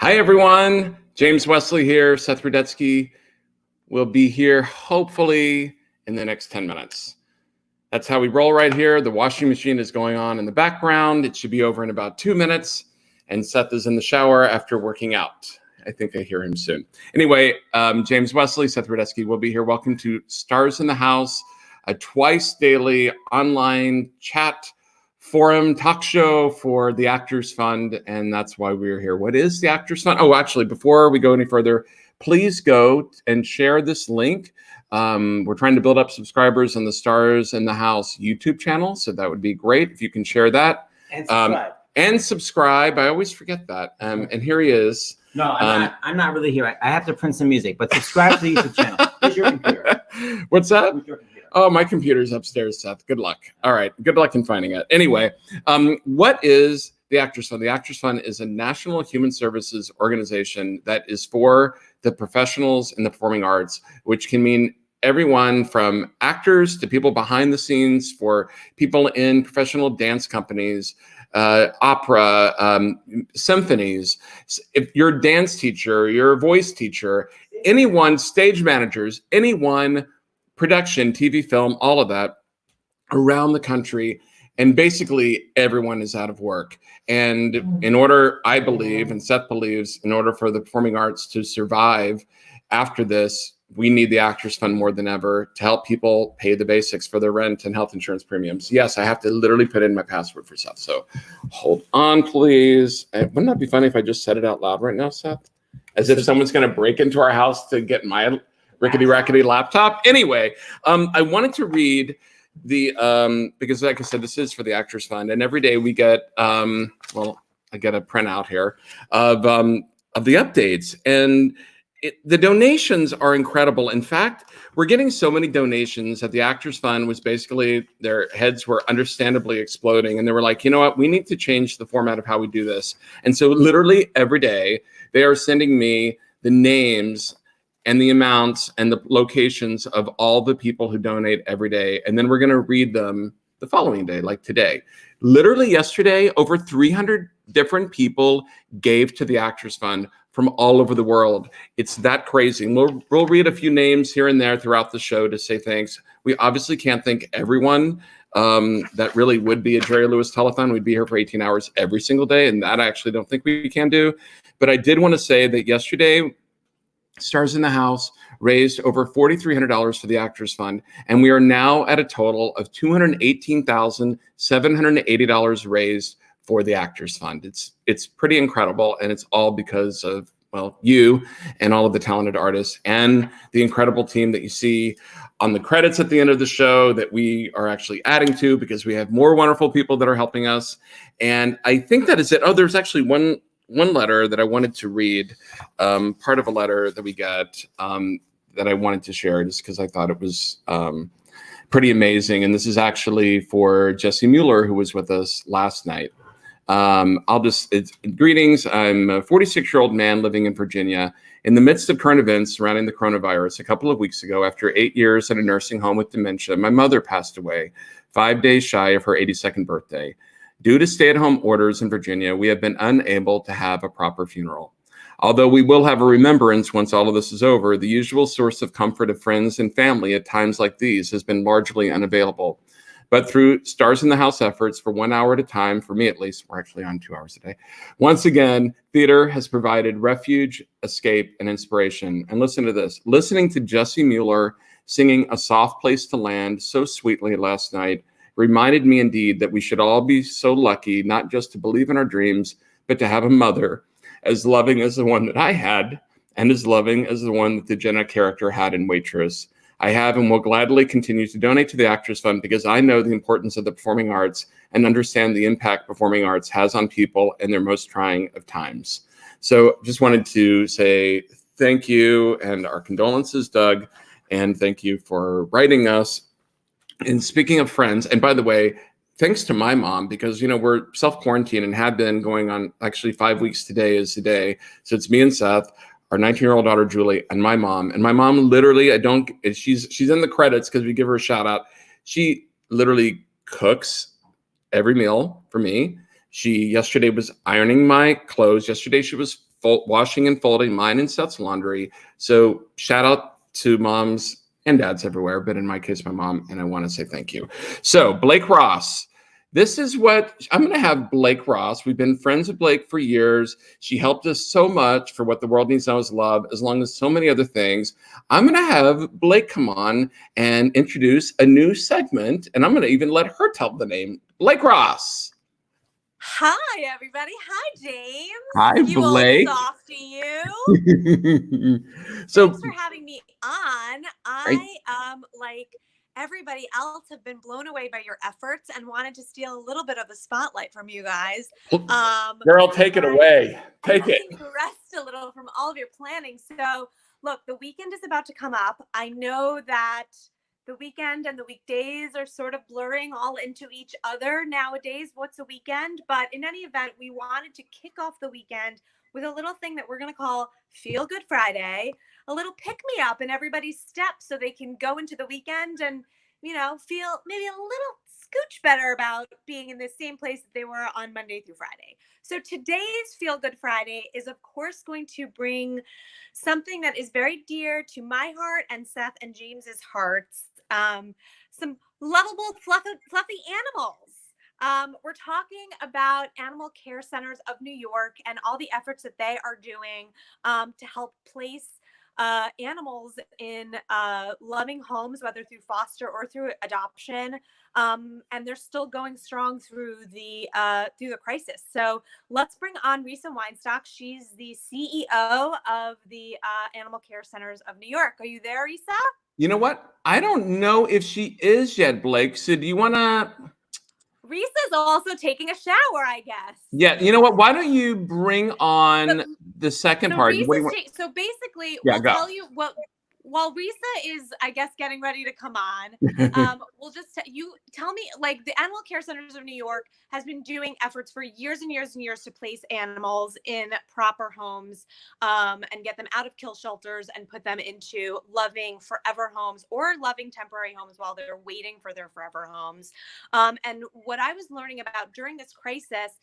Hi, everyone. James Wesley here. Seth Rudetsky will be here hopefully in the next 10 minutes. That's how we roll right here. The washing machine is going on in the background. It should be over in about 2 minutes. And Seth is in the shower after working out. I think I hear him soon. Anyway, James Wesley, Seth Rudetsky will be here. Welcome to Stars in the House, a twice daily online chat forum talk show for the Actors Fund. And that's why we're here. What is the Actors Fund? Oh, actually, before we go any further, please go and share this link. We're trying to build up subscribers on the Stars in the House YouTube channel. So that would be great if you can share that. And subscribe. I always forget that. And here he is. No, I'm not really here. I have to print some music, but subscribe to the YouTube channel. Here's your computer. What's that? Oh, my computer's upstairs, Seth. Good luck. All right. Good luck in finding it. Anyway, what is the Actors Fund? The Actors Fund is a national human services organization that is for the professionals in the performing arts, which can mean everyone from actors to people behind the scenes, for people in professional dance companies, opera, symphonies. If you're a dance teacher, you're a voice teacher, anyone, stage managers, anyone, production, TV, film, all of that around the country. And basically everyone is out of work. And in order, I believe, and Seth believes, in order for the performing arts to survive after this, we need the Actors Fund more than ever to help people pay the basics for their rent and health insurance premiums. Yes, I have to literally put in my password for Seth. So hold on, please. Wouldn't that be funny if I just said it out loud right now, Seth? As if someone's going to break into our house to get my rickety-rackety laptop. Anyway, I wanted to read the, because like I said, this is for the Actors Fund. And every day we get, I get a printout here of the updates. And the donations are incredible. In fact, we're getting so many donations that the Actors Fund was basically, their heads were understandably exploding. And they were like, you know what, we need to change the format of how we do this. And so literally every day they are sending me the names and the amounts and the locations of all the people who donate every day. And then we're going to read them the following day, like today. Literally yesterday, over 300 different people gave to the Actors Fund from all over the world. It's that crazy. And we'll read a few names here and there throughout the show to say thanks. We obviously can't thank everyone. That really would be a Jerry Lewis telethon. We'd be here for 18 hours every single day. And that I actually don't think we can do. But I did want to say that yesterday, Stars in the House raised over $4,300 for the Actors Fund, and we are now at a total of $218,780 raised for the Actors Fund. It's pretty incredible, and it's all because of, well, you and all of the talented artists and the incredible team that you see on the credits at the end of the show that we are actually adding to, because we have more wonderful people that are helping us. And I think that is it. Oh, there's actually one letter that I wanted to read, part of a letter that we got that I wanted to share just because I thought it was pretty amazing. And this is actually for Jesse Mueller, who was with us last night. Greetings. I'm a 46-year-old man living in Virginia. In the midst of current events surrounding the coronavirus, a couple of weeks ago, after 8 years at a nursing home with dementia, my mother passed away 5 days shy of her 82nd birthday. Due to stay-at-home orders in Virginia, we have been unable to have a proper funeral. Although we will have a remembrance once all of this is over, the usual source of comfort of friends and family at times like these has been largely unavailable. But through Stars in the House efforts for 1 hour at a time, for me at least, we're actually on 2 hours a day, once again, theater has provided refuge, escape, and inspiration. And listen to this. Listening to Jesse Mueller singing A Soft Place to Land so sweetly last night reminded me indeed that we should all be so lucky, not just to believe in our dreams, but to have a mother as loving as the one that I had and as loving as the one that the Jenna character had in Waitress. I have and will gladly continue to donate to the Actors Fund because I know the importance of the performing arts and understand the impact performing arts has on people in their most trying of times. So just wanted to say thank you and our condolences, Doug, and thank you for writing us. And speaking of friends, and by the way, thanks to my mom, because, you know, we're self-quarantined and have been going on actually 5 weeks today is the day. So it's me and Seth, our 19-year-old daughter, Julie, and my mom. And my mom literally, she's in the credits because we give her a shout out. She literally cooks every meal for me. She yesterday was ironing my clothes. Yesterday she was washing and folding mine and Seth's laundry. So shout out to moms and dads everywhere, but in my case, my mom, and I want to say thank you. So Blake Ross, this is what I'm going to have Blake Ross. We've been friends with Blake for years. She helped us so much for What the World Needs Now is Love, as long as so many other things. I'm going to have Blake come on and introduce a new segment, and I'm going to even let her tell the name. Blake Ross. Hi, everybody. Hi, James. Hi, you Blake. Old softy, you. So, thanks for having me on. Like everybody else, have been blown away by your efforts and wanted to steal a little bit of the spotlight from you guys. Girl, take it away. Take it. Rest a little from all of your planning. So, look, the weekend is about to come up. I know that the weekend and the weekdays are sort of blurring all into each other nowadays. What's a weekend? But in any event, we wanted to kick off the weekend with a little thing that we're going to call Feel Good Friday, a little pick me up in everybody's step so they can go into the weekend and, feel maybe a little scooch better about being in the same place that they were on Monday through Friday. So today's Feel Good Friday is, of course, going to bring something that is very dear to my heart and Seth and James's hearts. Some lovable, fluffy animals. We're talking about Animal Care Centers of New York and all the efforts that they are doing to help place animals in loving homes, whether through foster or through adoption. And they're still going strong through the crisis. So let's bring on Risa Weinstock. She's the CEO of the Animal Care Centers of New York. Are you there, Risa? You know what? I don't know if she is yet, Blake. So do you want to... Risa's also taking a shower, I guess. Yeah, you know what? Why don't you bring on the second part? So basically, we'll tell you what... While Risa is, I guess, getting ready to come on, we'll just you tell me, like, the Animal Care Centers of New York has been doing efforts for years and years and years to place animals in proper homes and get them out of kill shelters and put them into loving forever homes or loving temporary homes while they're waiting for their forever homes. And what I was learning about during this crisis,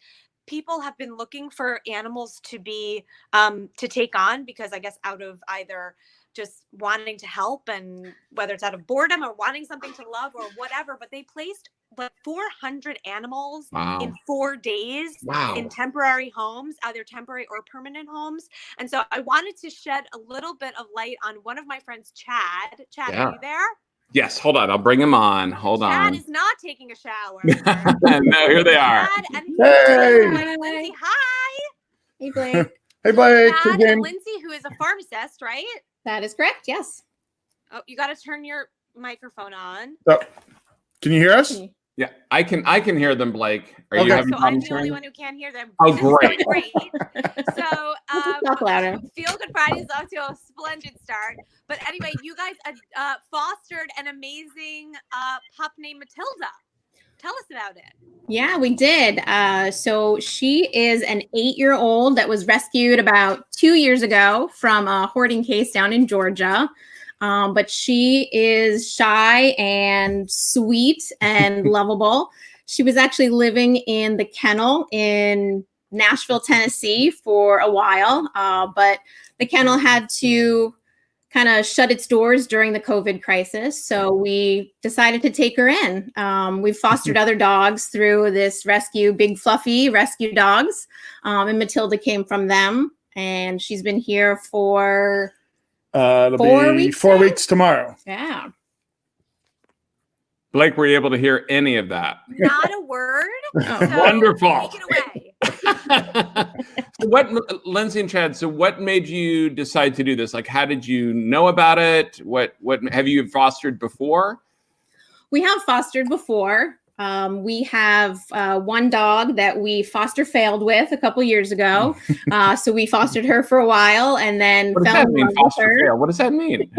people have been looking for animals to be to take on, because I guess out of either just wanting to help, and whether it's out of boredom or wanting something to love or whatever, but they placed like 400 animals in 4 days in temporary homes, either temporary or permanent homes. And so I wanted to shed a little bit of light on one of my friends, Chad. Chad, are you there? Yes, hold on. I'll bring him on. Hold on. Chad is not taking a shower. No, here they are. Chad and Lindsay. Hi. Hey, Blake. Hey, Blake. Chad and Lindsay, who is a pharmacist, right? That is correct. Yes. Oh, you got to turn your microphone on. Oh, can you hear us? Yeah, I can hear them, Blake. Are you having so I'm the only one who can't hear them. Oh, great. Great. So, talk louder. Feel Good Friday is off to a splendid start. But anyway, you guys fostered an amazing pup named Matilda. Tell us about it. Yeah, we did. So she is an 8-year-old that was rescued about 2 years ago from a hoarding case down in Georgia. But she is shy and sweet and lovable. She was actually living in the kennel in Nashville, Tennessee for a while. But the kennel had to kind of shut its doors during the COVID crisis. So we decided to take her in. We've fostered other dogs through this rescue, Big Fluffy Rescue Dogs. And Matilda came from them. And she's been here for it'll 4 be weeks. 4 weeks tomorrow. Yeah. Blake, were you able to hear any of that? Not a word. So Wonderful. Take it away. So Lindsay and Chad, so what made you decide to do this? Like, how did you know about it? What have you fostered before? We have fostered before. We have one dog that we foster failed with a couple years ago. So we fostered her for a while and then fell in love with her. What does that mean?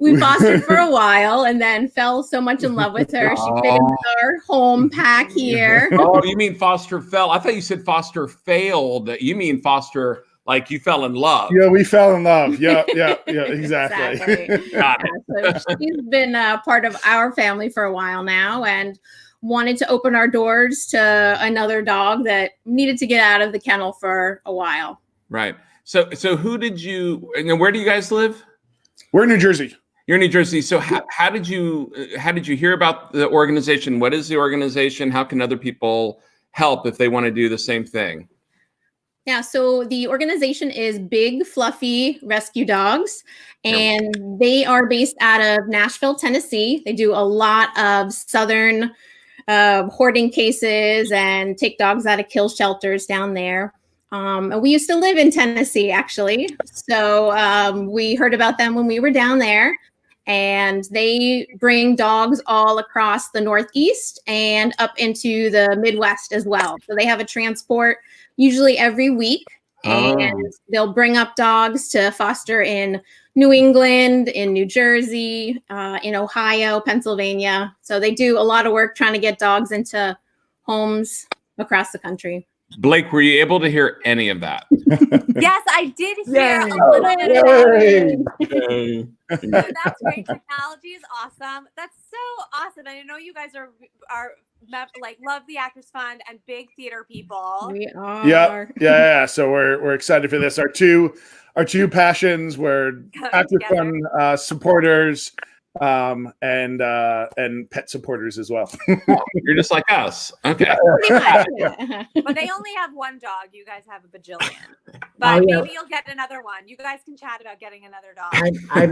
We fostered for a while and then fell so much in love with her. She fit into our home pack here. Oh, you mean foster fell? I thought you said foster failed. You mean foster Like you fell in love. Yeah, we fell in love. Yeah, exactly. Got it. So she's been part of our family for a while now, and wanted to open our doors to another dog that needed to get out of the kennel for a while. Right. So who did you? And where do you guys live? We're in New Jersey. You're in New Jersey. So how did you hear about the organization? What is the organization? How can other people help if they want to do the same thing? Yeah, so the organization is Big Fluffy Rescue Dogs, and they are based out of Nashville, Tennessee. They do a lot of southern hoarding cases and take dogs out of kill shelters down there. And we used to live in Tennessee, actually. So we heard about them when we were down there. And they bring dogs all across the Northeast and up into the Midwest as well. So they have a transport usually every week. And they'll bring up dogs to foster in New England, in New Jersey, in Ohio, Pennsylvania. So they do a lot of work trying to get dogs into homes across the country. Blake, were you able to hear any of that? Yes, I did hear a little bit about it. So that's great. Technology is awesome. That's so awesome. And I know you guys are like love the Actors Fund and big theater people. We are. Yeah. So we're excited for this. Our two passions were Actors Fund supporters, and pet supporters as well. You're just like us. Okay. But they only have one dog. You guys have a bajillion. But maybe you'll get another one. You guys can chat about getting another dog. I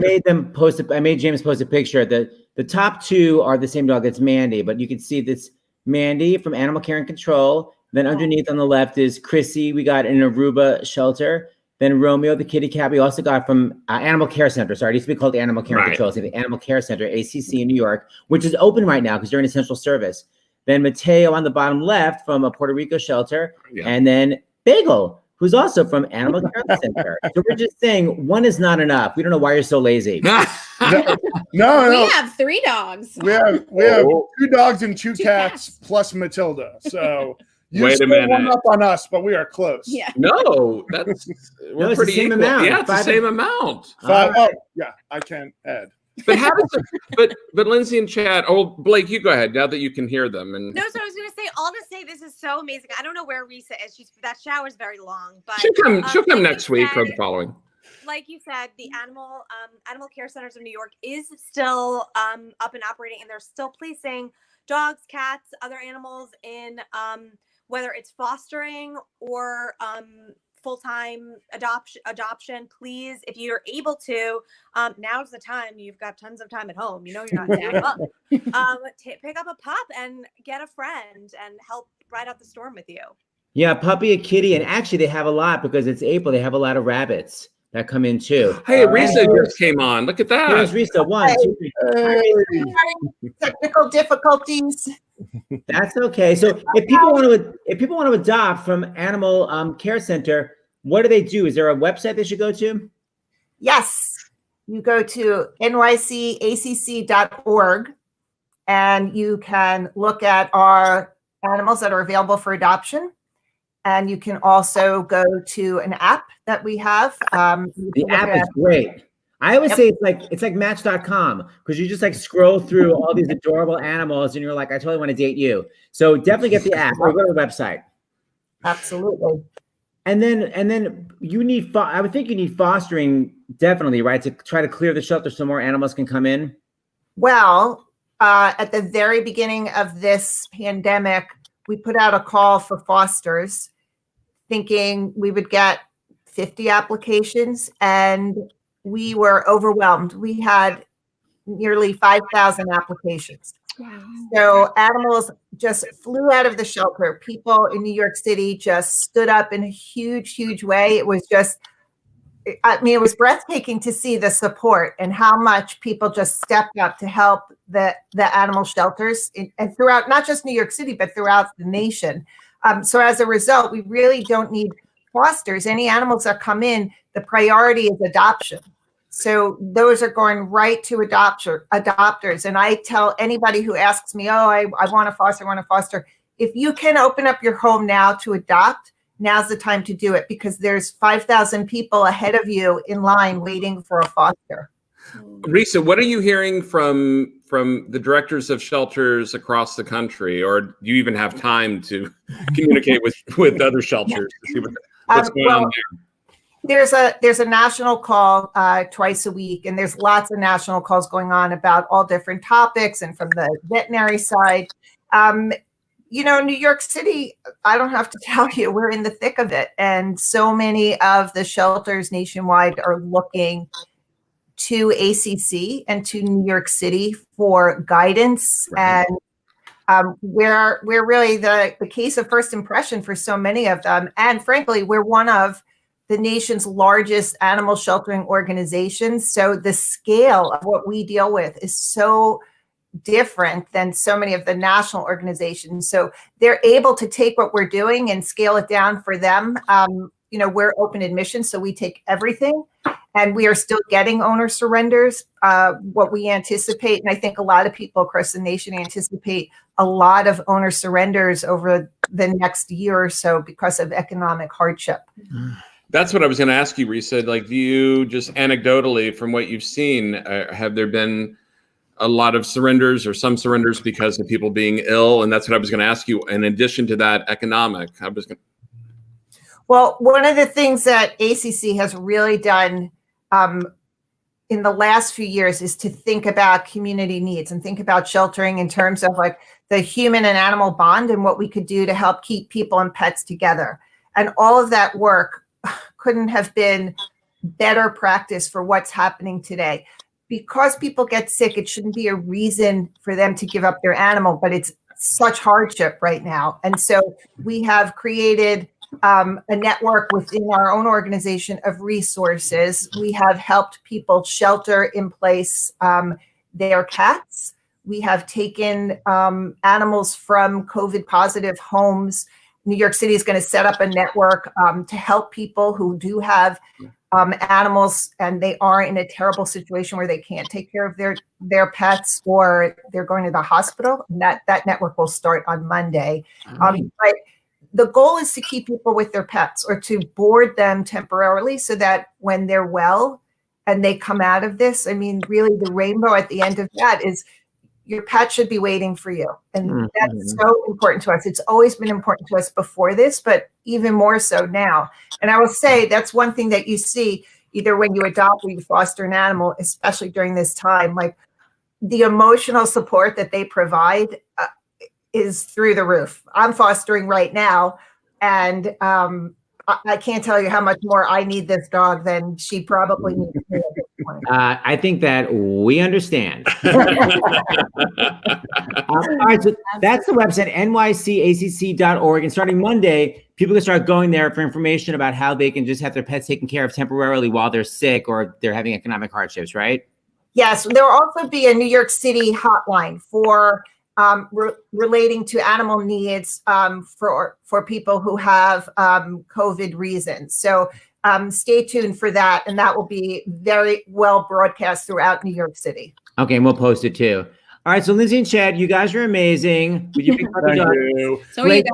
made James post a picture. The top two are the same dog. It's Mandy, but you can see this Mandy from Animal Care and Control. Then underneath on the left is Chrissy. We got in an Aruba shelter. Then Romeo, the kitty cat, we also got from Animal Care Center. Sorry, it used to be called Animal Care and Control. So the Animal Care Center, ACC in New York, which is open right now because they're in essential service. Then Mateo on the bottom left from a Puerto Rico shelter. Yeah. And then Bagel, who's also from Animal Care Center. So we're just saying one is not enough. We don't know why you're so lazy. No. We have 3 dogs. We have 2 dogs and 2 cats plus Matilda. So wait a minute. One up on us, but we are close. Yeah. No, we're pretty the same equal. amount. Yeah, it's the same amount. 5. Oh, yeah, I can't add. But how does it, but Lindsay and Chad, Blake, you go ahead now that you can hear them. And no, so I was gonna say, all to say this is so amazing. I don't know where Risa is. That shower's very long, but she'll come next week or the following. Like you said, the animal care centers of New York is still up and operating, and they're still placing dogs, cats, other animals in whether it's fostering or full-time adoption. Please, if you're able to, now's the time. You've got tons of time at home. You know you're not down up. Pick up a pup and get a friend and help ride out the storm with you. Yeah, puppy, a kitty, and actually they have a lot because it's April. They have a lot of rabbits that come in too. Hey, Risa just came on. Look at that. Here's Risa. 1, 2, 3. Technical difficulties. That's okay. So if people want to adopt from Animal Care Center, what do they do? Is there a website they should go to? Yes. You go to nycacc.org and you can look at our animals that are available for adoption. And you can also go to an app that we have. The app is great. I always say it's like Match.com because you just like scroll through all these adorable animals and you're like, I totally want to date you. So definitely get the app or go to the website. Absolutely. And then you need, I would think you need fostering definitely, right? To try to clear the shelter so more animals can come in. Well, at the very beginning of this pandemic, we put out a call for fosters thinking we would get 50 applications and we were overwhelmed. We had nearly 5,000 applications. Wow. So animals just flew out of the shelter. People in New York City just stood up in a huge, huge way. It was just, it was breathtaking to see the support and how much people just stepped up to help the animal shelters and throughout, not just New York City, but throughout the nation. So as a result, we really don't need fosters. Any animals that come in, the priority is adoption. So those are going right to adopters. And I tell anybody who asks me, I want to foster, if you can open up your home now to adopt, now's the time to do it, because there's 5,000 people ahead of you in line waiting for a foster. Risa, what are you hearing from the directors of shelters across the country, or do you even have time to communicate with other shelters to see what's going on there? There's a national call twice a week, and there's lots of national calls going on about all different topics, and from the veterinary side. New York City, I don't have to tell you, we're in the thick of it. And so many of the shelters nationwide are looking to ACC and to New York City for guidance. Right. And we're really the case of first impression for so many of them. And frankly, we're one of the nation's largest animal sheltering organizations. So the scale of what we deal with is so different than so many of the national organizations. So they're able to take what we're doing and scale it down for them. We're open admission, so we take everything, and we are still getting owner surrenders. What we anticipate, and I think a lot of people across the nation anticipate a lot of owner surrenders over the next year or so because of economic hardship. That's what I was going to ask you, Risa. Like, do you just anecdotally, from what you've seen, have there been a lot of surrenders or some surrenders because of people being ill? And that's what I was going to ask you. In addition to that, economic, Well, one of the things that ACC has really done in the last few years is to think about community needs and think about sheltering in terms of like the human and animal bond and what we could do to help keep people and pets together. And all of that work couldn't have been better practice for what's happening today. Because people get sick, it shouldn't be a reason for them to give up their animal, but it's such hardship right now. And so we have created a network within our own organization of resources. We have helped people shelter in place their cats. We have taken animals from COVID positive homes. New York City is going to set up a network to help people who do have animals and they are in a terrible situation where they can't take care of their pets, or they're going to the hospital. And that network will start on Monday. But the goal is to keep people with their pets or to board them temporarily so that when they're well and they come out of this, I mean, really the rainbow at the end of that is your pet should be waiting for you. And that's so important to us. It's always been important to us before this, but even more so now. And I will say that's one thing that you see either when you adopt or you foster an animal, especially during this time, like the emotional support that they provide is through the roof. I'm fostering right now, and I can't tell you how much more I need this dog than she probably needs me at this point. I think that we understand. All right, so that's the website, nycacc.org. And starting Monday, people can start going there for information about how they can just have their pets taken care of temporarily while they're sick or they're having economic hardships, right? Yes, there will also be a New York City hotline for relating to animal needs for people who have COVID reasons. So stay tuned for that, and that will be very well broadcast throughout New York City. Okay, and we'll post it too. All right, so Lindsay and Chad, you guys are amazing. Thank you. So are you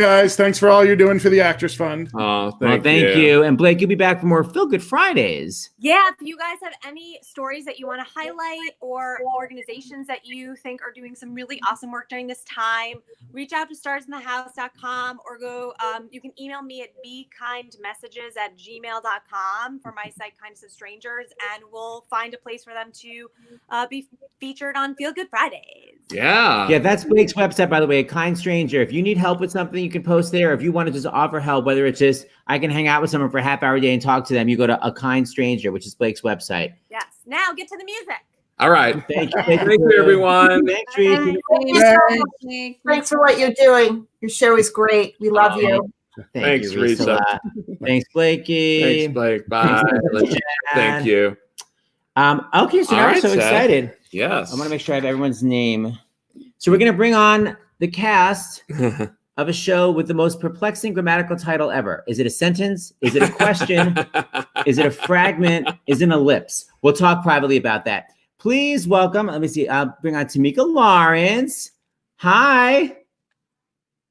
guys. Thanks for all you're doing for the Actors Fund. Oh, thank you. And Blake, you'll be back for more Feel Good Fridays. Yeah, if you guys have any stories that you want to highlight or organizations that you think are doing some really awesome work during this time, reach out to starsinthehouse.com or go, you can email me at bekindmessages@gmail.com for my site, Kindness of Strangers, and we'll find a place for them to be featured on Feel Good Fridays. Yeah, that's Blake's website, by the way, A Kind Stranger. If you need help with something, you can post there. If you want to just offer help, whether it's just I can hang out with someone for a half hour a day and talk to them, you go to A Kind Stranger, which is Blake's website. Yes. Now get to the music. All right. Thank you. Thank you, everyone. Thanks, Reese. Thanks for what you're doing. Your show is great. We love you. Thanks, Risa. Thanks, Blakey. Thanks, Blake. Bye. Thank you. Okay, so now we're so excited. Yes. I'm going to make sure I have everyone's name. So we're going to bring on the cast of a show with the most perplexing grammatical title ever. Is it a sentence? Is it a question? Is it a fragment? Is it an ellipse? We'll talk privately about that. Please welcome, let me see, I'll bring on Tamika Lawrence. Hi.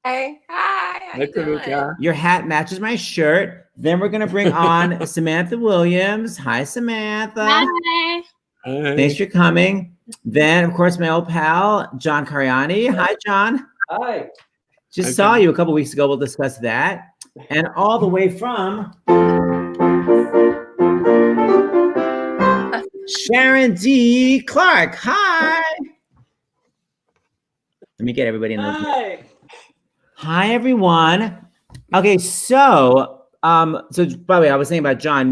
Hi. How you doing? Your hat matches my shirt. Then we're gonna bring on Samantha Williams. Hi, Samantha. Hi. Thanks for coming. Then, of course, my old pal, John Cariani. Hi, John. Hi. Just saw you a couple weeks ago. We'll discuss that. And all the way from Sharon D. Clark. Hi. Let me get everybody in the Hi. Hi, everyone. Okay, so so by the way, I was saying about John,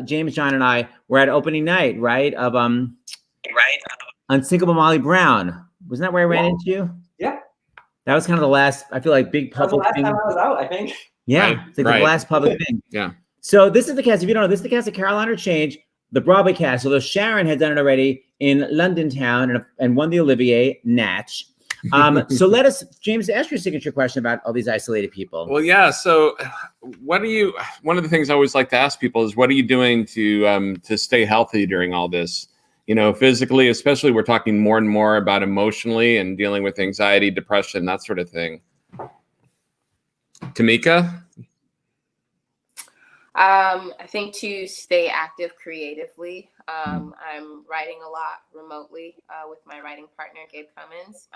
James, John, and I were at opening night, right? Of Unsinkable Molly Brown. Wasn't that where I ran into you? Yeah. That was kind of the last, I feel like, big public Last thing. time I was out, I think. Yeah, it's like the last public thing. Yeah. So this is the cast. If you don't know, this is the cast of Caroline or Change, the Broadway cast. Although Sharon had done it already in London Town and won the Olivier Natch. So let us, James, ask your signature question about all these isolated people. Well, yeah. So one of the things I always like to ask people is, what are you doing to stay healthy during all this? You know, physically, especially, we're talking more and more about emotionally and dealing with anxiety, depression, that sort of thing. Tamika? I think to stay active creatively. I'm writing a lot remotely with my writing partner, Gabe Cummins,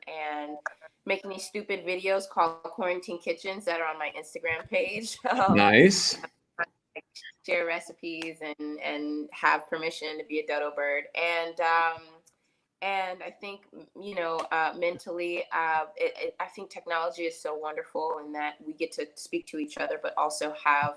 and making these stupid videos called Quarantine Kitchens that are on my Instagram page. Nice. Share recipes and have permission to be a dodo bird. And I think, mentally, I think technology is so wonderful in that we get to speak to each other, but also have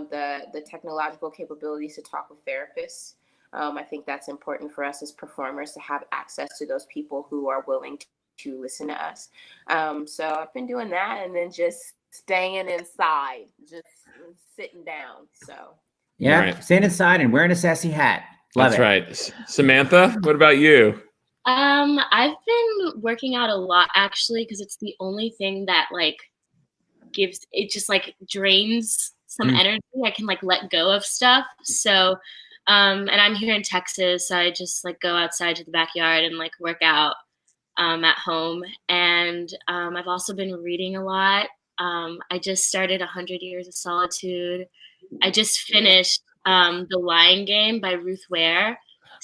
the technological capabilities to talk with therapists. I think that's important for us as performers to have access to those people who are willing to listen to us. So I've been doing that, and then just staying inside, just sitting down. So yeah, staying inside and wearing a sassy hat. Love That's it. right. Samantha, what about you? I've been working out a lot actually, because it's the only thing that drains some energy. I can let go of stuff. So, and I'm here in Texas, so I just go outside to the backyard and work out at home. And I've also been reading a lot. I just started 100 Years of Solitude. I just finished The Lying Game by Ruth Ware.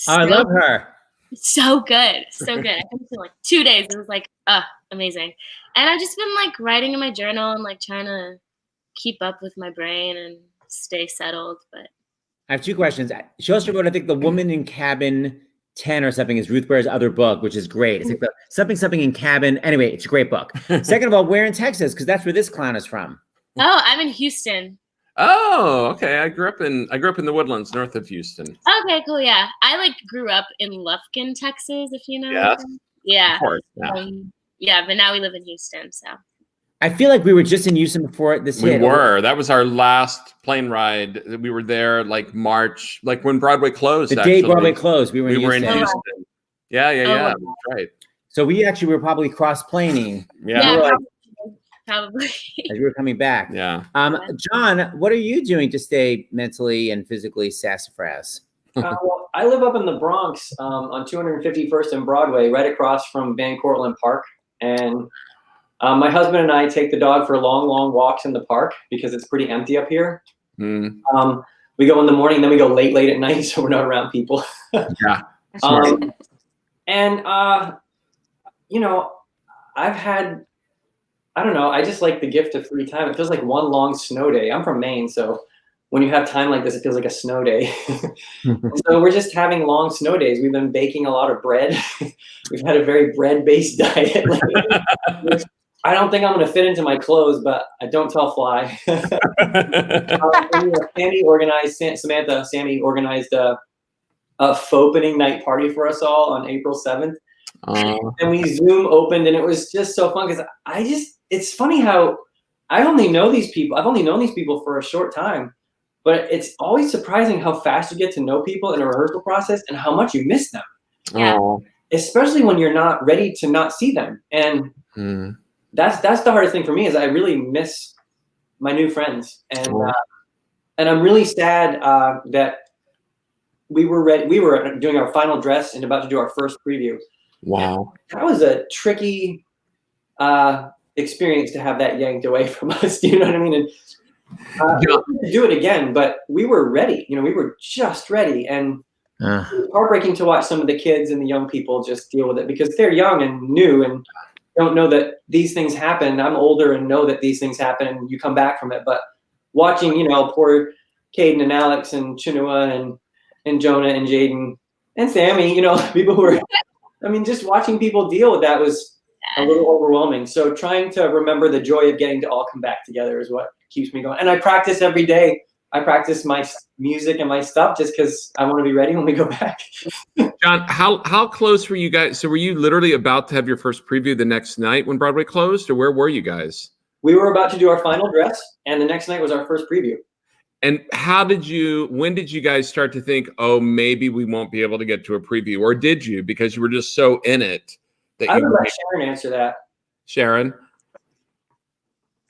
I love her. So good. So good. I finished it in 2 days. It was amazing. And I've just been writing in my journal and trying to keep up with my brain and stay settled. But I have two questions. She also wrote, I think, The Woman in Cabin 10 or something is Ruth Ware's other book, which is great. It's something in cabin. Anyway, it's a great book. Second of all, where in Texas? Because that's where this clown is from. Oh, I'm in Houston. Oh, okay. I grew up in the Woodlands, north of Houston. Okay, cool. Yeah, I grew up in Lufkin, Texas. If you know. Yes. Yeah. Of course. Yeah, but now we live in Houston. So. I feel like we were just in Houston before this hit. We were. That was our last plane ride. We were there March, when Broadway closed. The day Broadway closed, we were in Houston. Yeah. That's right. So we actually were probably cross-planing. Yeah. Probably. As we were coming back. Yeah. John, what are you doing to stay mentally and physically sassafras? Well, I live up in the Bronx on 251st and Broadway, right across from Van Cortlandt Park. And my husband and I take the dog for long, long walks in the park because it's pretty empty up here. We go in the morning, then we go late at night, so we're not around people. Yeah. I've had, I don't know, I just like the gift of free time. It feels like one long snow day. I'm from Maine, so when you have time like this, it feels like a snow day. So we're just having long snow days. We've been baking a lot of bread. We've had a very bread-based diet. I don't think I'm going to fit into my clothes, but I don't tell Fly. Sammy organized a opening night party for us all on April 7th. And we Zoom opened, and it was just so fun because it's funny how I've only known these people for a short time, but it's always surprising how fast you get to know people in a rehearsal process and how much you miss them. Yeah. Especially when you're not ready to not see them. And that's the hardest thing for me is I really miss my new friends. And I'm really sad that we were doing our final dress and about to do our first preview. Wow. That was a tricky experience to have that yanked away from us. Do you know what I mean? And we do it again, but we were ready. We were just ready, and it was heartbreaking to watch some of the kids and the young people just deal with it because they're young and new and don't know that these things happen. I'm older and know that these things happen, and you come back from it. But watching, poor Caden and Alex and Chenoweth and Jonah and Jaden and Sammy, people who were, just watching people deal with that was a little overwhelming. So trying to remember the joy of getting to all come back together is what keeps me going. And I practice every day. I practice my music and my stuff just because I want to be ready when we go back. John, how close were you guys? So were you literally about to have your first preview the next night when Broadway closed, or where were you guys? We were about to do our final dress, and the next night was our first preview. And when did you guys start to think, oh, maybe we won't be able to get to a preview? Or did you, because you were just so in it? I would let Sharon answer that. Sharon?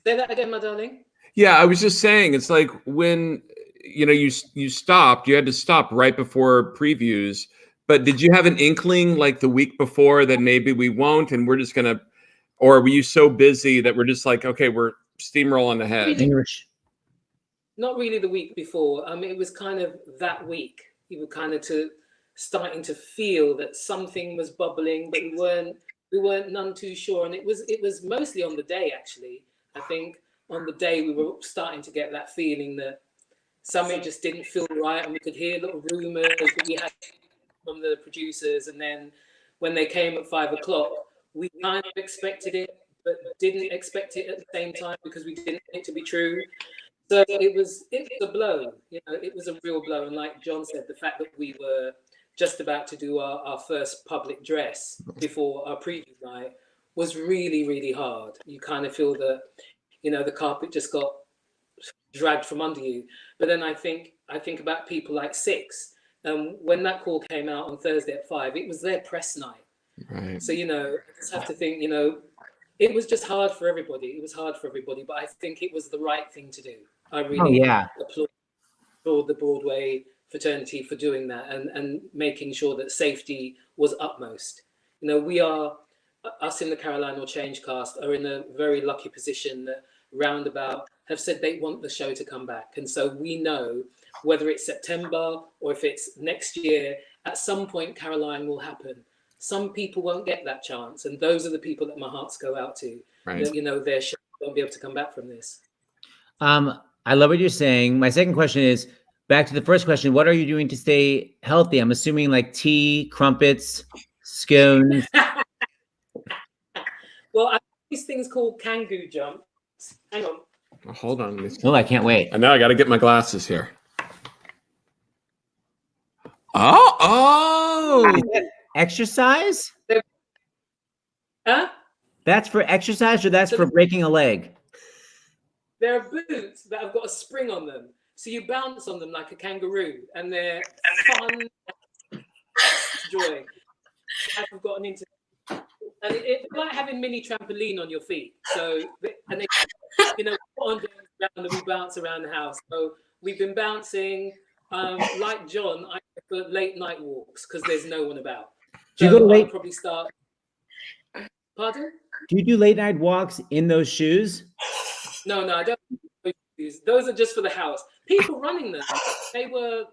Say that again, my darling. Yeah, I was just saying, it's like when, you stopped, you had to stop right before previews, but did you have an inkling like the week before that maybe we won't and we're just going to, or were you so busy that we're just like, okay, we're steamrolling ahead? Not really the week before. It was kind of that week. You were kind of starting to feel that something was bubbling, but we weren't none too sure. And it was mostly on the day, actually. I think on the day we were starting to get that feeling that something just didn't feel right, and we could hear little rumors that we had from the producers. And then when they came at 5 o'clock, we kind of expected it, but didn't expect it at the same time because we didn't want it to be true. So it was a blow. It was a real blow. And like John said, the fact that we were just about to do our first public dress before our preview night was really, really hard. You kind of feel that, the carpet just got dragged from under you. But then I think about people like Six. When that call came out on Thursday at 5, it was their press night. Right. So, I just have to think, it was just hard for everybody. It was hard for everybody, but I think it was the right thing to do. I really applaud the Broadway fraternity for doing that and making sure that safety was utmost. Us in the Caroline or Change cast are in a very lucky position that Roundabout have said they want the show to come back. And so we know whether it's September or if it's next year, at some point Caroline will happen. Some people won't get that chance. And those are the people that my hearts go out to. Right. That, their show won't be able to come back from this. I love what you're saying. My second question is back to the first question. What are you doing to stay healthy? I'm assuming like tea, crumpets, scones. Well, I have these things called Kangoo jumps. Hang on. Oh, hold on. Oh, I can't wait. I know. I got to get my glasses here. Oh. Exercise? Huh? That's for exercise or that's for breaking a leg? There are boots that have got a spring on them. So you bounce on them like a kangaroo, and they're fun, joy. I've gotten into, and it's like having mini trampoline on your feet. So, and they, put on around and we bounce around the house. So we've been bouncing. Like John, I prefer late night walks because there's no one about. Do you go to late? Probably start. Pardon? Do you do late night walks in those shoes? No, I don't. Those are just for the house. People running them, they were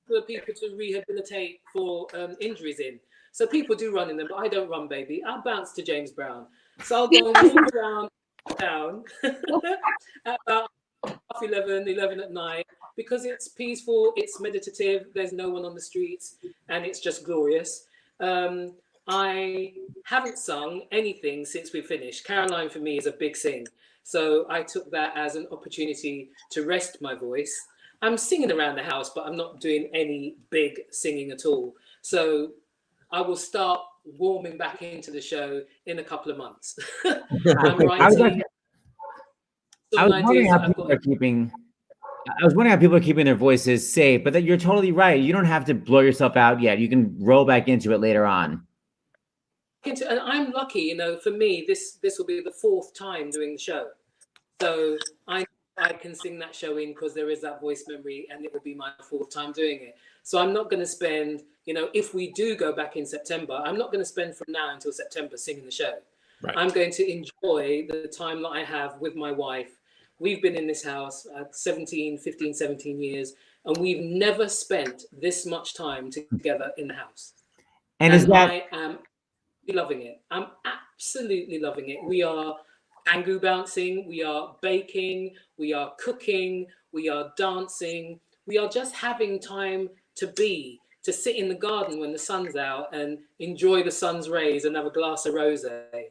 for people to rehabilitate for injuries in. So people do run in them, but I don't run, baby. I'll bounce to James Brown. So I'll go and walk around town at about 11 at night because it's peaceful, it's meditative, there's no one on the streets, and it's just glorious. I haven't sung anything since we finished. Caroline for me is a big sing. So I took that as an opportunity to rest my voice. I'm singing around the house, but I'm not doing any big singing at all. So I will start warming back into the show in a couple of months. I'm writing. I was wondering how people are keeping their voices safe, but that you're totally right. You don't have to blow yourself out yet. You can roll back into it later on. And I'm lucky, for me, this will be the 4th time doing the show. So I can sing that show in because there is that voice memory and it will be my 4th time doing it. So I'm not going to spend, if we do go back in September, I'm not going to spend from now until September singing the show. Right. I'm going to enjoy the time that I have with my wife. We've been in this house 15, 17 years, and we've never spent this much time together in the house. And is that I am loving it. I'm absolutely loving it. We are angu bouncing, we are baking, we are cooking, we are dancing. We are just having time to sit in the garden when the sun's out and enjoy the sun's rays and have a glass of rosé.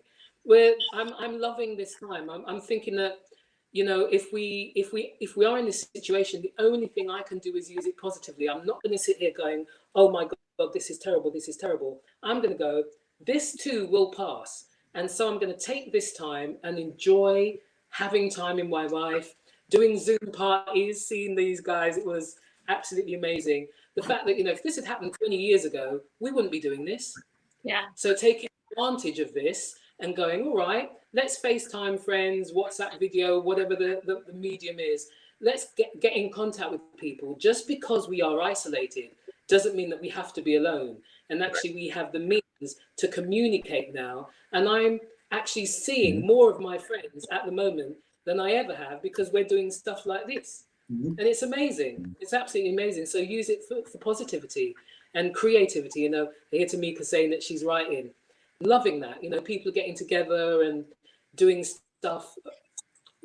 I'm loving this time. I'm thinking that, you know, if we are in this situation, the only thing I can do is use it positively. I'm not going to sit here going, oh my God, this is terrible, this is terrible. I'm going to go, this too will pass. And so I'm going to take this time and enjoy having time in my life, doing Zoom parties, seeing these guys. It was absolutely amazing. The fact that, you know, if this had happened 20 years ago, we wouldn't be doing this. Yeah. So taking advantage of this and going, all right, let's FaceTime friends, WhatsApp video, whatever the medium is. Let's get in contact with people. Just because we are isolated doesn't mean that we have to be alone. And actually we have the means to communicate now. And I'm actually seeing more of my friends at the moment than I ever have, because we're doing stuff like this. And it's amazing. It's absolutely amazing. So use it for positivity and creativity. You know, I hear Tamika saying that she's writing. Loving that. You know, people are getting together and doing stuff,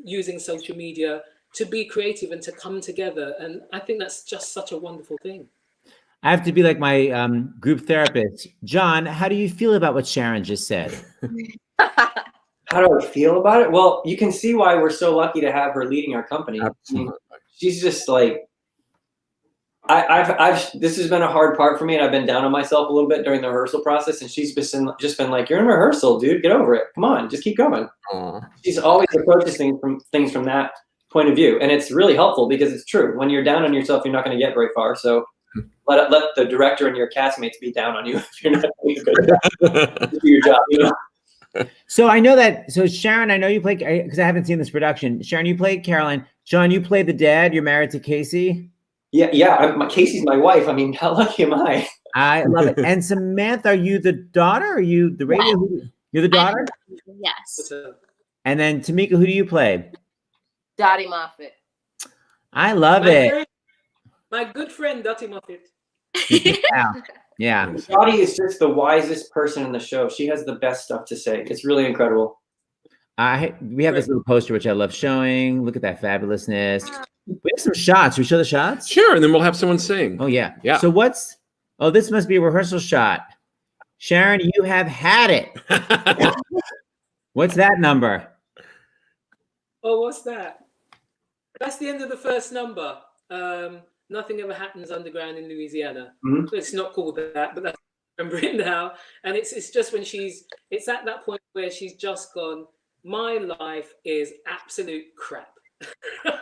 using social media to be creative and to come together. And I think that's just such a wonderful thing. I have to be like my group therapist. John, how do you feel about what Sharon just said? How do I feel about it? Well, you can see why we're so lucky to have her leading our company. Absolutely. I mean, she's just like, this has been a hard part for me, and I've been down on myself a little bit during the rehearsal process, and she's just been like, you're in rehearsal, dude, get over it. Come on, just keep going. She's always approaches things from that point of view. And it's really helpful because it's true. When you're down on yourself, you're not going to get very far. So let the director and your castmates be down on you if you're not doing a good job. Do your job, you know? So I know that. So Sharon, I know you play, because I haven't seen this production. Sharon, you played Caroline. John, you played the dad. You're married to Casey. Yeah. Casey's my wife. I mean, how lucky am I? I love it. And Samantha, are you the daughter? Are you the radio? You're the daughter? Yes. And then Tamika, who do you play? Dottie Moffat. I love it. My good friend, Dottie Moffat. Yeah. Dottie is just the wisest person in the show. She has the best stuff to say. It's really incredible. We have this little poster, which I love showing. Look at that fabulousness. We have some shots. Should we show the shots? Sure, and then we'll have someone sing. Oh, yeah. Yeah. So this must be a rehearsal shot. Sharon, you have had it. What's that number? Oh, what's that? That's the end of the first number. Nothing Ever Happens Underground in Louisiana. Mm-hmm. It's not called that, but that's I remember it now. And it's just when it's at that point where she's just gone, my life is absolute crap.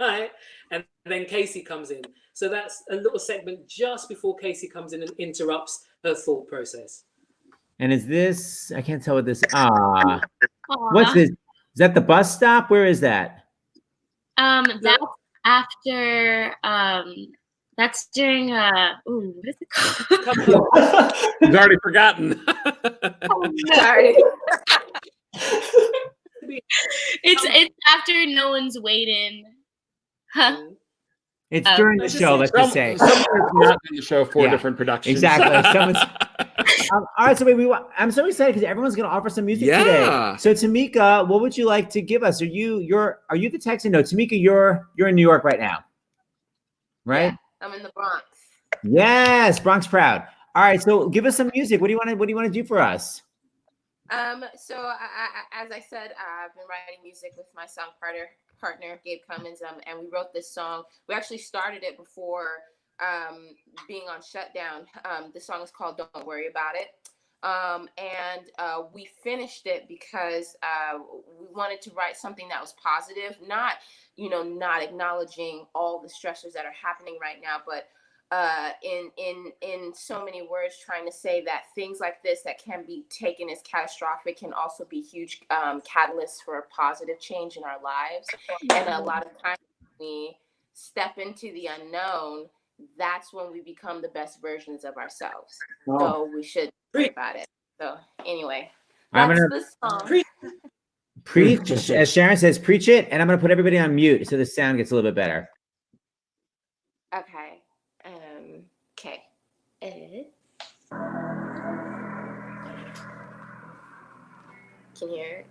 Right? And then Casey comes in. So that's a little segment just before Casey comes in and interrupts her thought process. And is this, I can't tell what this, what's this? Is that the bus stop? Where is that? That's after, that's during, what is it called? He's already forgotten. Sorry. It's after No One's Waiting. Huh? It's during the show, let's just say. Someone's not in the show for different productions. Exactly. All right, so I'm so excited because everyone's going to offer some music today. So Tamika, what would you like to give us? Are you the Texan? No, Tamika, you're in New York right now, right? Yeah, I'm in the Bronx. Yes, Bronx proud. All right, so give us some music. What do you want to do for us? So as I said, I've been writing music with my song partner Gabe Cummins, and we wrote this song. We actually started it before being on shutdown. The song is called Don't Worry About It. And we finished it because we wanted to write something that was positive, not acknowledging all the stressors that are happening right now, but in so many words, trying to say that things like this that can be taken as catastrophic can also be huge catalysts for a positive change in our lives. And a lot of times we step into the unknown, that's when we become the best versions of ourselves. So we should think about it. So anyway, I'm That's gonna the song. preach, as Sharon says, preach it, and I'm gonna put everybody on mute so the sound gets a little bit better. Okay. Okay. Can you hear it?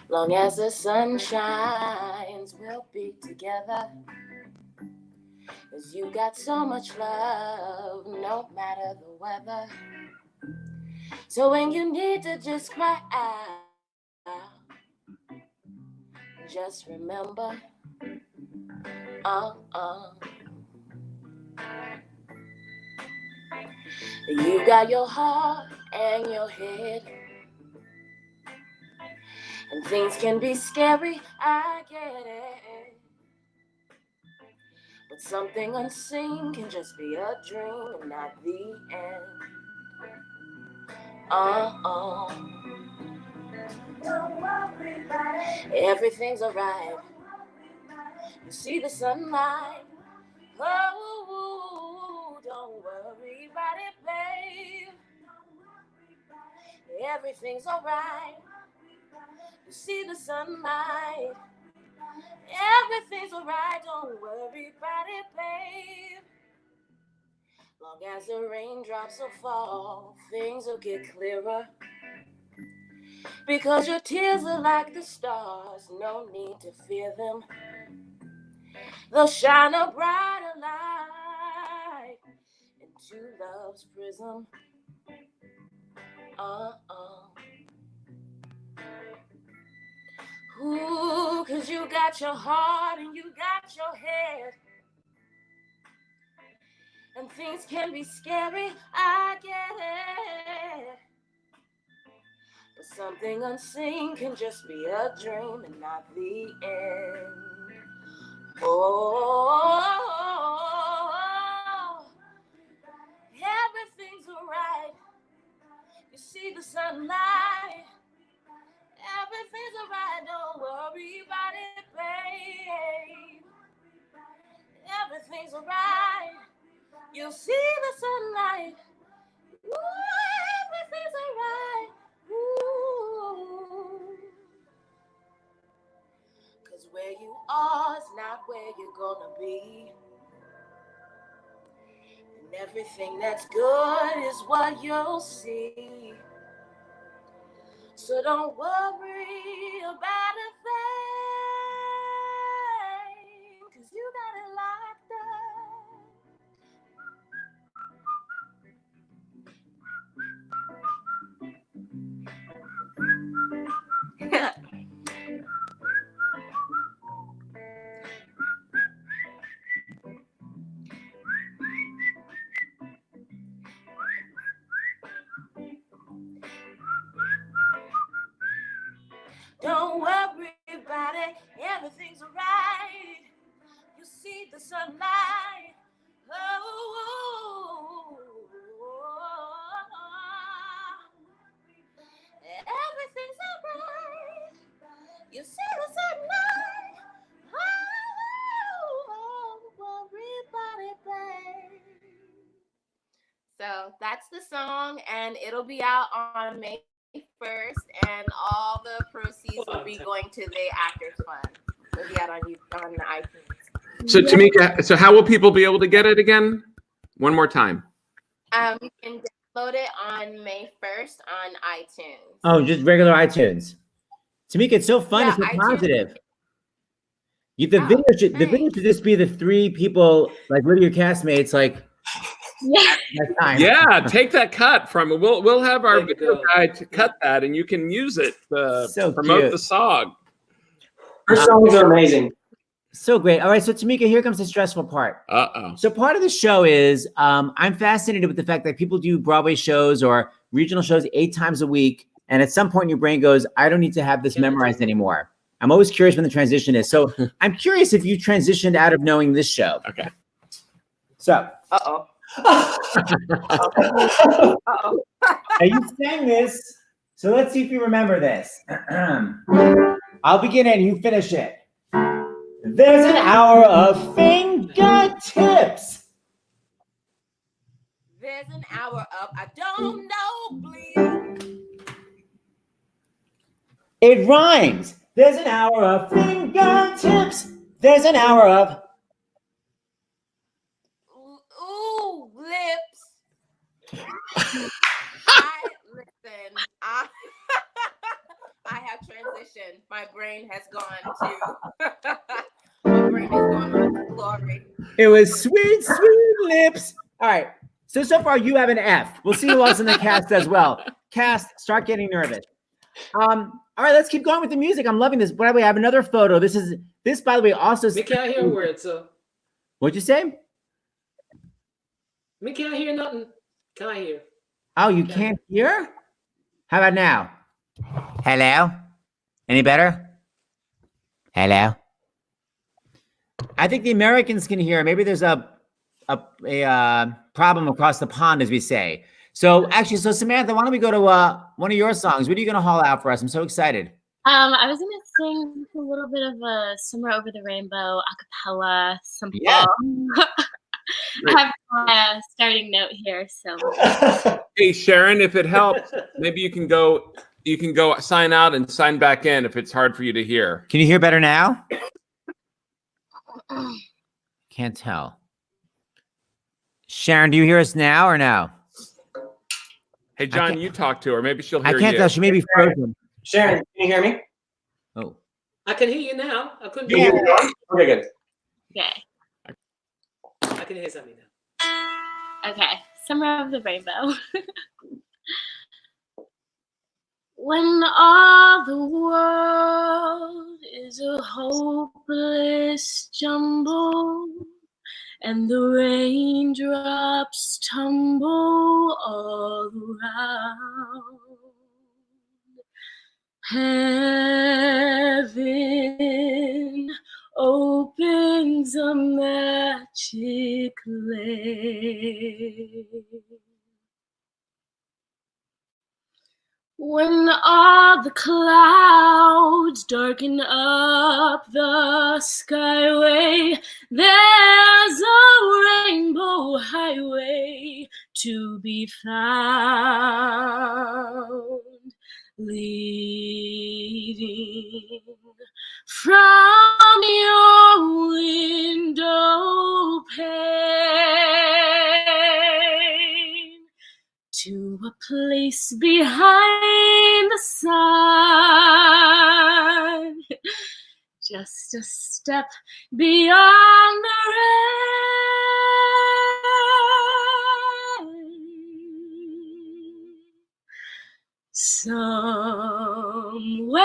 Long as the sun shines, we'll be together. 'Cause you got so much love, no matter the weather. So when you need to just cry out, just remember, you got your heart and your head. And things can be scary, I get it. But something unseen can just be a dream and not the end. Don't worry about it. Everything's alright. You see the sunlight. Oh, don't worry about it, babe. Everything's alright. You see the sunlight. Everything's alright, don't worry about it, babe. Long as the raindrops will fall, things will get clearer. Because your tears are like the stars, no need to fear them. They'll shine a brighter light into love's prism. Ooh, 'cause you got your heart and you got your head. And things can be scary, I get it. But something unseen can just be a dream and not the end. Oh, everything's alright. You see the sunlight. Everything's alright, don't worry about it, babe. Everything's alright. You'll see the sunlight. Ooh, everything's alright. Ooh. 'Cause where you are is not where you're gonna be. And everything that's good is what you'll see. So don't worry about a thing, 'cause you got it locked up. Don't worry about it, everything's alright. You see the sunlight. Oh, everything's alright. You see the sunlight. Oh, worry about it, babe. So that's the song, and it'll be out on May 1st, and all the proceeds will be going to the Actors Fund. It'll be out on iTunes. So Tamika, so how will people be able to get it again? One more time. You can download it on May 1st on iTunes. Oh, just regular iTunes. Tamika, it's so fun. Yeah, It's so iTunes. positive. The video should just be the three people, like one of your castmates, like. Yeah, take that cut from it. We'll have our video guy to cut that, and you can use it to promote cute. the song. Her songs are amazing. So great. All right, so Tamika, here comes the stressful part. Uh-oh. So part of the show is I'm fascinated with the fact that people do Broadway shows or regional shows 8 times a week, and at some point your brain goes, I don't need to have this memorized anymore. I'm always curious when the transition is. So I'm curious if you transitioned out of knowing this show. Okay. So. Uh-oh. Now you sang this, so let's see if you remember this. I'll begin and you finish it. There's an hour of fingertips. There's an hour of I don't know, bleed. It rhymes. There's an hour of fingertips. There's an hour of Ooh, lips. I have transitioned. My brain has gone to my brain has gone to glory. It was sweet, sweet lips. All right. So far you have an F. We'll see who else in the cast as well. Cast, start getting nervous. All right, let's keep going with the music. I'm loving this. By the way, I have another photo. This, by the way, also. Me can't hear a word, so. What'd you say? Me can't hear nothing. Can I hear? Oh, you can't hear? How about now? Hello? Any better? Hello? I think the Americans can hear. Maybe there's a problem across the pond, as we say. So Samantha, why don't we go to one of your songs? What are you going to haul out for us? I'm so excited. I was gonna sing a little bit of a "Somewhere Over the Rainbow" a cappella. Simple. Yeah. I have my starting note here. So. Hey Sharon, if it helps, maybe you can go sign out and sign back in if it's hard for you to hear. Can you hear better now? Can't tell. Sharon, do you hear us now or no? Hey John, you talk to her. Maybe she'll hear you. I can't tell. She may be frozen. Sharon, can you hear me? Oh. I can hear you now. I couldn't Can you hear hear me? Okay, good. Okay. I can hear something now. Okay. "Somewhere Over the Rainbow." When all the world is a hopeless jumble, and the raindrops tumble all around, heaven opens a magic lane. When all the clouds darken up the skyway, there's a rainbow highway to be found, leading from your window pane to a place behind the sun, just a step beyond the rain. Somewhere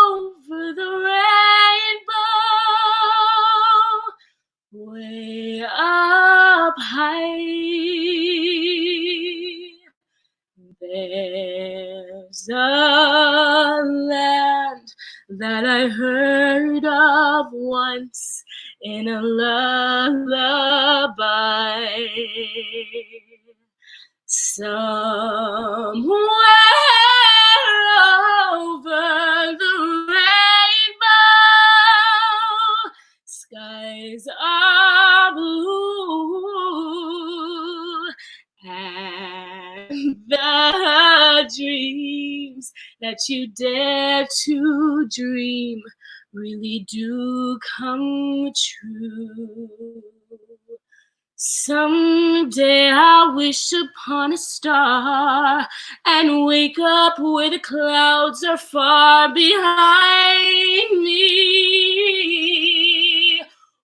over the rainbow, way up high, there's a land that I heard of once in a lullaby. Somewhere over the rainbow, skies are blue, and the dreams that you dare to dream really do come true. Someday I'll wish upon a star and wake up where the clouds are far behind me,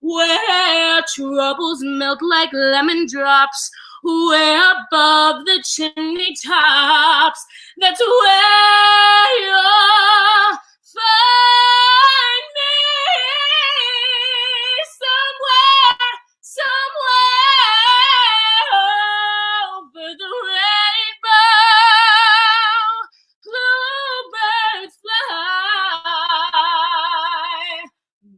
where troubles melt like lemon drops, way above the chimney tops. That's where you'll find me. Somewhere over the rainbow, bluebirds fly,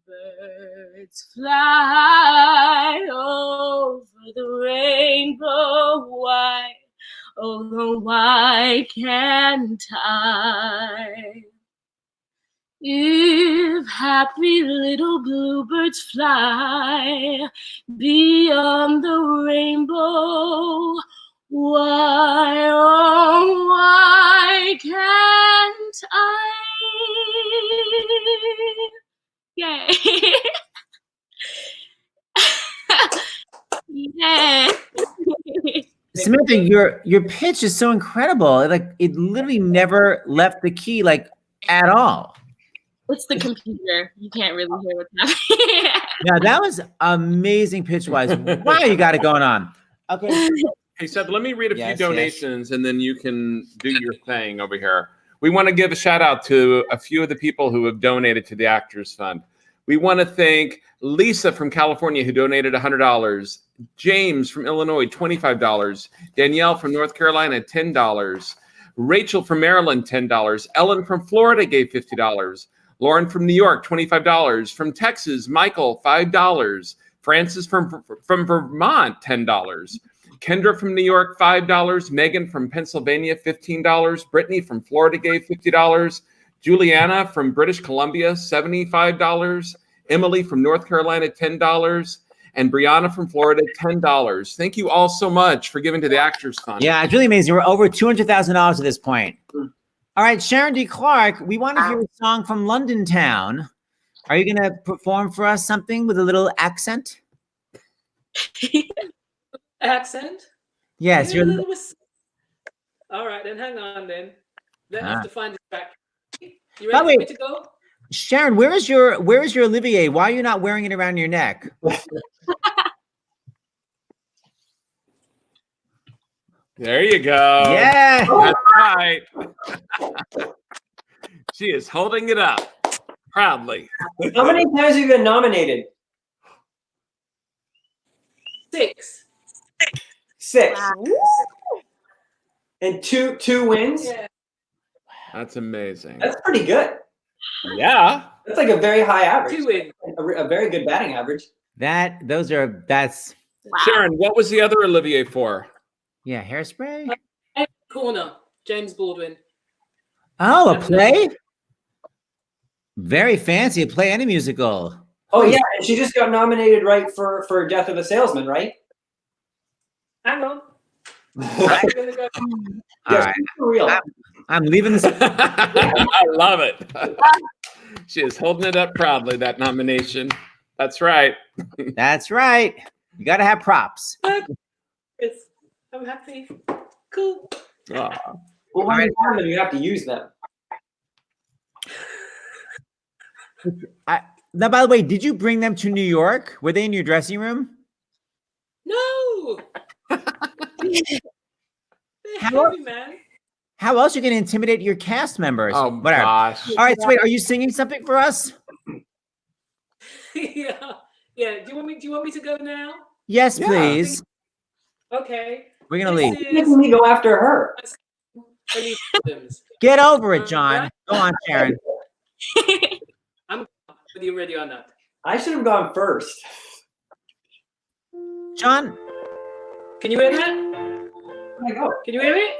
birds fly over the rainbow. Why, oh, why can't I? If happy little bluebirds fly beyond the rainbow, why, oh, why can't I? Yay. Yeah. Samantha, your pitch is so incredible. Like it literally never left the key, like at all. It's the computer. You can't really hear what's happening. Yeah, that was amazing pitch wise. Wow, you got it going on. Okay. Hey, Seth, let me read a few Yes, donations and then you can do your thing over here. We want to give a shout out to a few of the people who have donated to the Actors Fund. We want to thank Lisa from California who donated $100, James from Illinois, $25, Danielle from North Carolina, $10, Rachel from Maryland, $10, Ellen from Florida gave $50, Lauren from New York, $25, from Texas, Michael, $5, Francis from Vermont, $10, Kendra from New York, $5, Megan from Pennsylvania, $15, Brittany from Florida gave $50, Juliana from British Columbia, $75, Emily from North Carolina, $10, and Brianna from Florida, $10. Thank you all so much for giving to the Actors Fund. Yeah, it's really amazing. We're over $200,000 at this point. All right, Sharon D. Clark, we want to hear a song from London Town. Are you going to perform for us something with a little accent? Accent? Yes. Yeah, all right, then hang on then. Then I have to find it back. You ready for me to go? Sharon, where is your Olivier? Why are you not wearing it around your neck? There you go. Yeah. That's right. She is holding it up proudly. How many times have you been nominated? 6. 6. And two wins? Yeah. That's amazing. That's pretty good. Yeah. That's like a very high average. 2 wins. A very good batting average. That's Sharon, what was the other Olivier for? Yeah, Hairspray. Corner, James Baldwin. Oh, a play? Very fancy, a play and a musical. Oh yeah, and she just got nominated right for Death of a Salesman, right? Hang on. All right. For real. I'm leaving this. I love it. She is holding it up proudly, that nomination. That's right. That's right. You got to have props. I'm happy. Cool. Well, when you have them, you have to use them. Now, by the way, did you bring them to New York? Were they in your dressing room? No. How else are you going to intimidate your cast members? Oh, whatever. gosh. All right, so wait, are you singing something for us? Yeah. Do you want me to go now? Yes, please. Okay. We're going to leave. Making me go after her. Get over it, John. Go on, Sharon. I'm whether you're ready or not. I should have gone first. John. Can you hear that? I go. Can you hear it?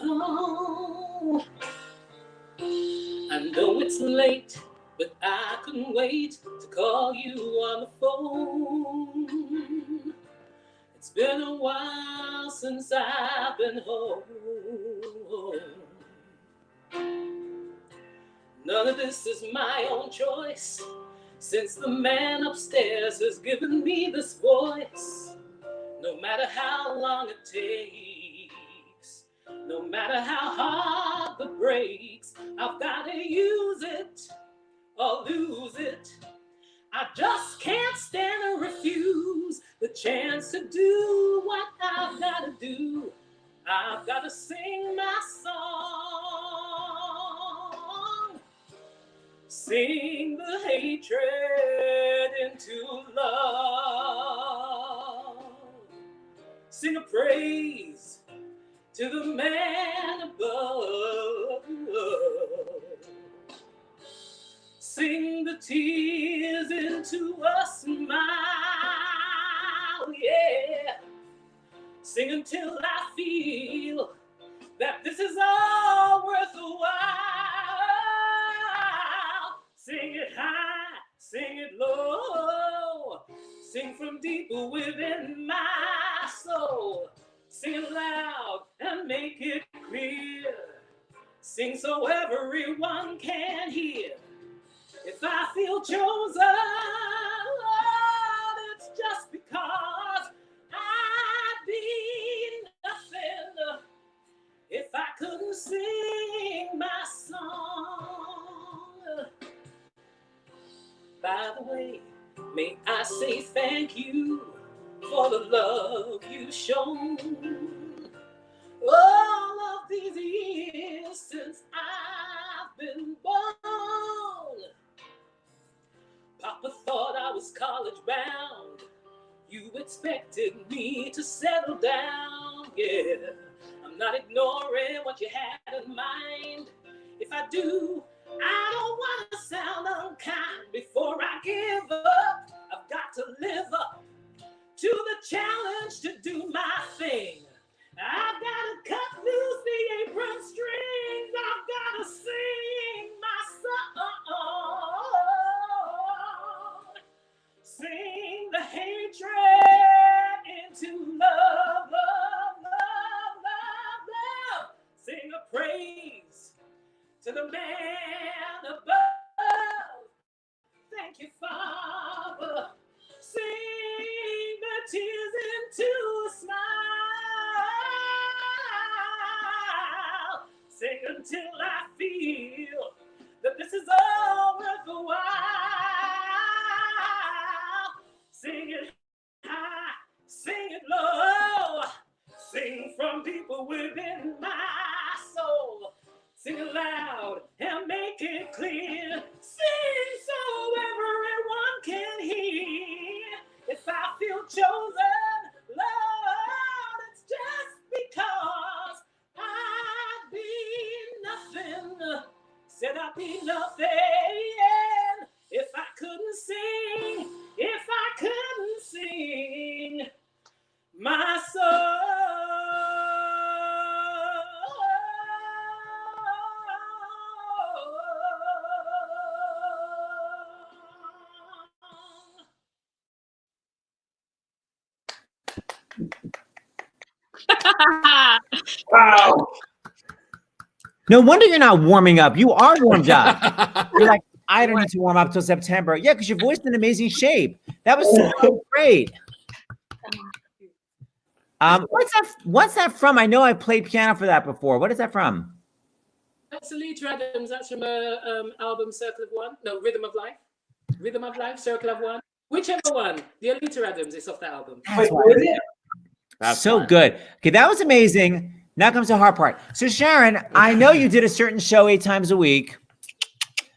Oh, I know it's late, but I couldn't wait to call you on the phone. It's been a while since I've been home. None of this is my own choice, since the man upstairs has given me this voice. No matter how long it takes, no matter how hard the breaks, I've got to use it or lose it. I just can't stand or refuse the chance to do what I've got to do. I've got to sing my song, sing the hatred into love, sing a praise to the man above, sing the tears into a smile, yeah. Sing until I feel that this is all worthwhile. Sing it high, sing it low, sing from deep within my soul. Sing it loud and make it clear. Sing so everyone can hear. If I feel chosen, Lord, it's just because I'd be nothing if I couldn't sing my song. By the way, may I say thank you for the love you've shown all of these years since I've been born. Papa thought I was college bound. You expected me to settle down. Yeah, I'm not ignoring what you had in mind. If I do, I don't want to sound unkind. Before I give up, I've got to live up to the challenge to do my thing. I've got to cut loose the apron strings. I've got to sing my song. Sing the hatred into love, love, love, love, love. Sing a praise to the man above. Thank you, Father. Sing the tears into a smile. Sing until I feel that this is all worthwhile. Sing it high, sing it low, sing from people within my soul. Sing it loud and make it clear. Sing so everyone can hear. If I feel chosen, Lord, it's just because I'd be nothing. Said I'd be nothing if I couldn't sing. If I couldn't sing my song. Wow. No wonder you're not warming up. You are warmed up. You're like, I don't need to warm up till September. Yeah, because your voice is in amazing shape. That was so great. What's that from? I know I played piano for that before. What is that from? That's Alita Adams. That's from a album Circle of One. No, Rhythm of Life. Rhythm of Life, Circle of One. Whichever one. The Alita Adams is off that album. Wait, what is it? That's so fun. Good. Okay, that was amazing. Now comes the hard part. So Sharon, I know you did a certain show 8 times a week.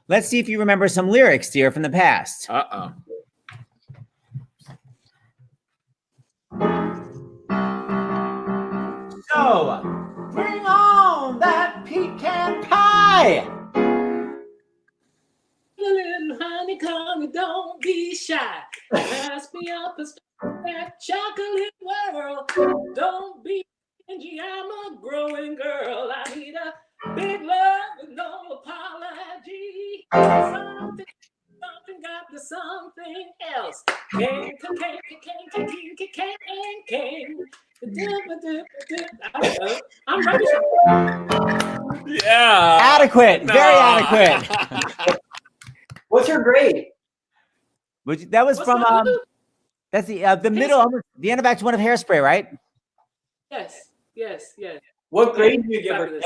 Let's see if you remember some lyrics, dear, from the past. Uh-oh. So, bring on that pecan pie. Little honeycomb, don't be shy. Pass me up that chocolate world. Don't be stingy, I'm a growing girl. I need a big love with no apology. Something got to something else. I'm rubbish. Yeah. Adequate. Very adequate. What's your grade? That was from that's the middle, almost the end of Act 1 of Hairspray, right? Yes. What grade do you give her?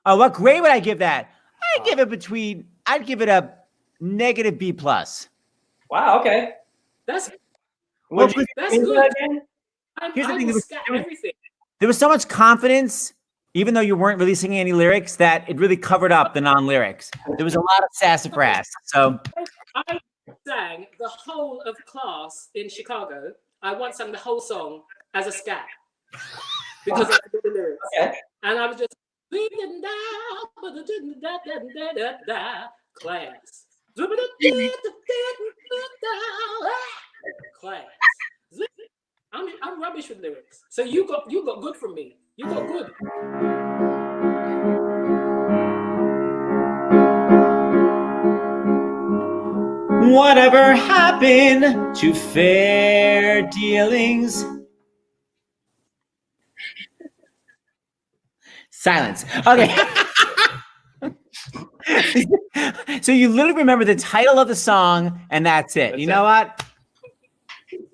Oh, what grade would I give that? I'd give it a negative B+. Wow, okay. That's Well, good. Here's the thing. There was so much confidence, even though you weren't really singing any lyrics, that it really covered up the non-lyrics. There was a lot of sassafras. So I sang the whole of Class in Chicago. I once sang the whole song as a scat because I did the lyrics. Okay. And I was just class. Class. I'm rubbish with lyrics. So you got good from me. You got good. Whatever happened to fair dealings? Silence. Okay. So you literally remember the title of the song, and that's it. You know what?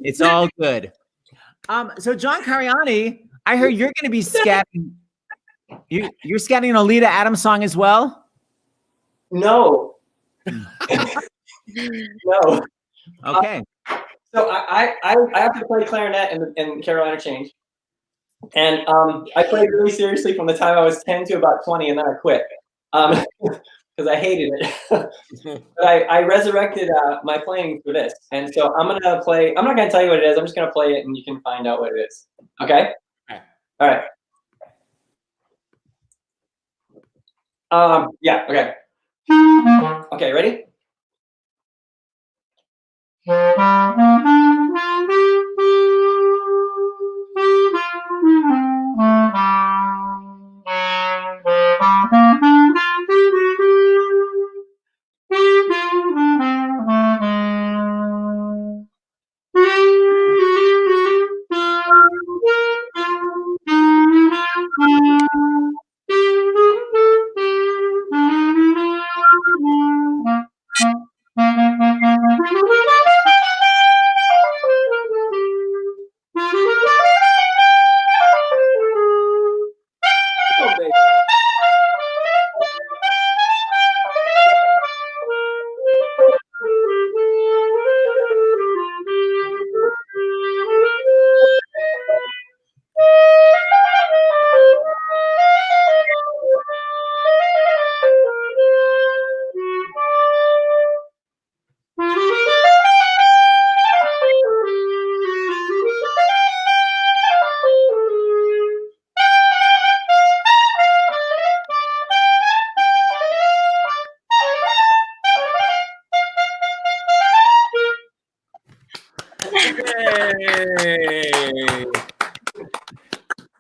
It's all good. So John Cariani, I heard you're going to be scatting. You're scatting an Oleta Adams song as well? No. No. Okay. So I have to play clarinet in Carolina Change. And I played really seriously from the time I was 10 to about 20, and then I quit. Because I hated it. But I resurrected my playing for this. And so I'm not going to tell you what it is. I'm just going to play it and you can find out what it is. Okay? All right. Yeah, okay. Okay, ready?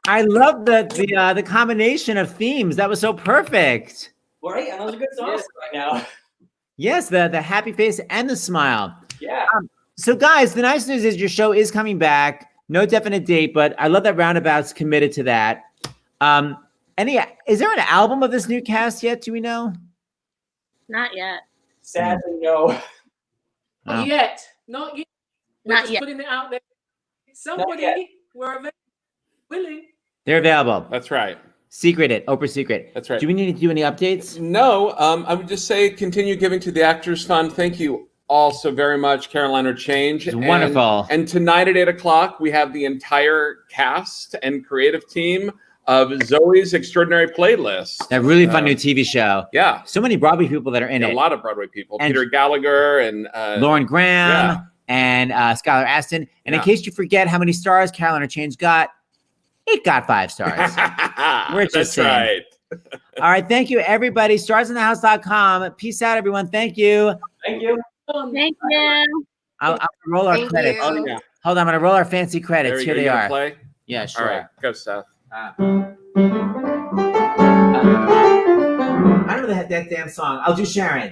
I love the combination of themes. That was so perfect. Right, and those are good songs right now. Yes, the happy face and the smile. Yeah. So guys, the nice news is your show is coming back. No definite date, but I love that Roundabout's committed to that. Is there an album of this new cast yet? Do we know? Not yet. Sadly, no. Not yet. Not yet. We're Not just yet. putting it out there. Somebody, we're willing. They're available. That's right. Secret it. Oprah Secret. That's right. Do we need to do any updates? No. I would just say continue giving to the Actors Fund. Thank you all so very much, Carolina Change. It's wonderful. And tonight at 8 o'clock, we have the entire cast and creative team of Zoe's Extraordinary Playlist. That really fun new TV show. Yeah. So many Broadway people that are in it. A lot of Broadway people. And Peter Gallagher and Lauren Graham and Skylar Astin. And in case you forget how many stars Carolina Change got, it got 5 stars. We're just saying. Right. All right. Thank you, everybody. Starsinthehouse.com. Peace out, everyone. Thank you. Thank you. Thank you. I'll roll our credits. you. Hold on. I'm going to roll our fancy credits. Here they are. Play? Yeah, sure. All right. Go, Seth. I don't know that damn song. I'll do Sharon.